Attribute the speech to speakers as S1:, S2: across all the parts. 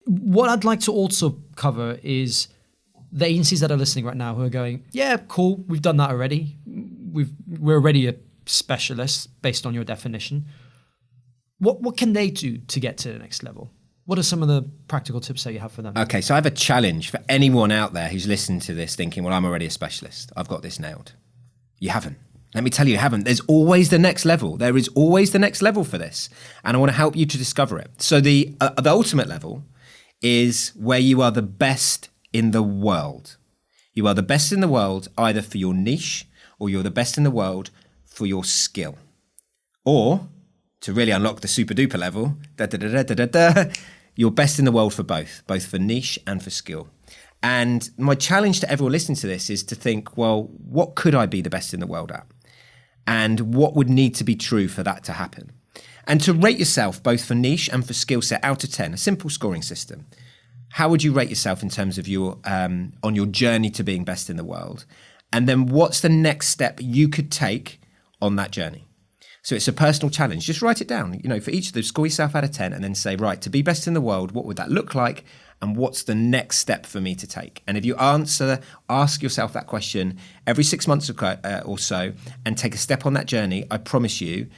S1: what I'd like to also cover is the agencies that are listening right now who are going, yeah, cool, we've done that already. We're already a specialist based on your definition. What can they do to get to the next level? What are some of the practical tips that you have for them?
S2: Okay, so I have a challenge for anyone out there who's listening to this thinking, well, I'm already a specialist. I've got this nailed. You haven't. Let me tell you haven't. There's always the next level. There is always the next level for this. And I want to help you to discover it. So the ultimate level is where you are the best in the world. You are the best in the world either for your niche or you're the best in the world for your skill. Or, to really unlock the super duper level, you're best in the world for both for niche and for skill. And my challenge to everyone listening to this is to think, well, what could I be the best in the world at? And what would need to be true for that to happen? And to rate yourself both for niche and for skill set out of 10, a simple scoring system. How would you rate yourself in terms of your on your journey to being best in the world? And then what's the next step you could take on that journey? So it's a personal challenge. Just write it down. For each of those, score yourself out of 10 and then say, right, to be best in the world, what would that look like? And what's the next step for me to take? And if you ask yourself that question every 6 months or so and take a step on that journey, I promise you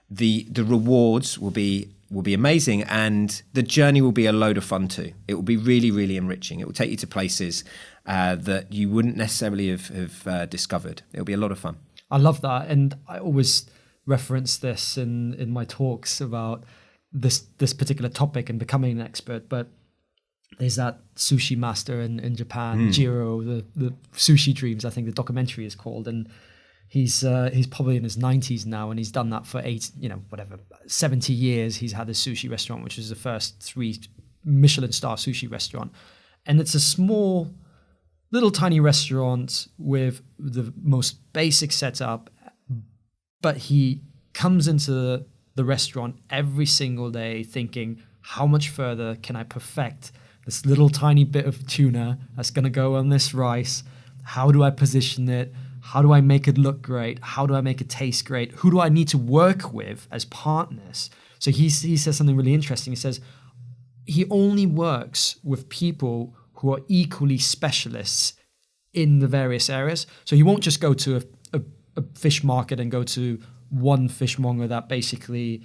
S2: the rewards will be amazing and the journey will be a load of fun too. It will be really, really enriching. It will take you to places that you wouldn't necessarily have discovered. It'll be a lot of fun.
S1: I love that. And I always reference this in my talks about this particular topic and becoming an expert. But there's that sushi master in Japan, Jiro, the Sushi Dreams, I think the documentary is called. And he's probably in his 90s now, and he's done that for 70 years. He's had this sushi restaurant, which is the first 3 Michelin star sushi restaurant. And it's a small, little tiny restaurant with the most basic setup, but he comes into the restaurant every single day thinking, how much further can I perfect this little tiny bit of tuna that's going to go on this rice? How do I position it? How do I make it look great? How do I make it taste great? Who do I need to work with as partners? So he says something really interesting. He says he only works with people who are equally specialists in the various areas. So he won't just go to a fish market and go to one fishmonger that basically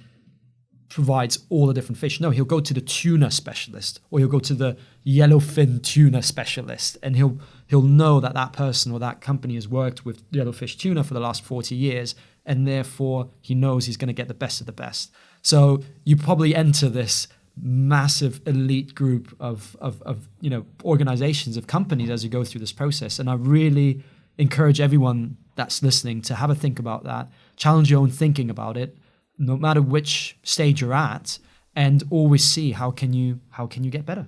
S1: provides all the different fish. No, he'll go to the tuna specialist, or he'll go to the yellowfin tuna specialist, and he'll know that person or that company has worked with yellowfish tuna for the last 40 years, and therefore he knows he's going to get the best of the best. So you probably enter this massive elite group of organizations, of companies as you go through this process. And I really encourage everyone that's listening to have a think about that, challenge your own thinking about it, no matter which stage you're at, and always see how can you get better.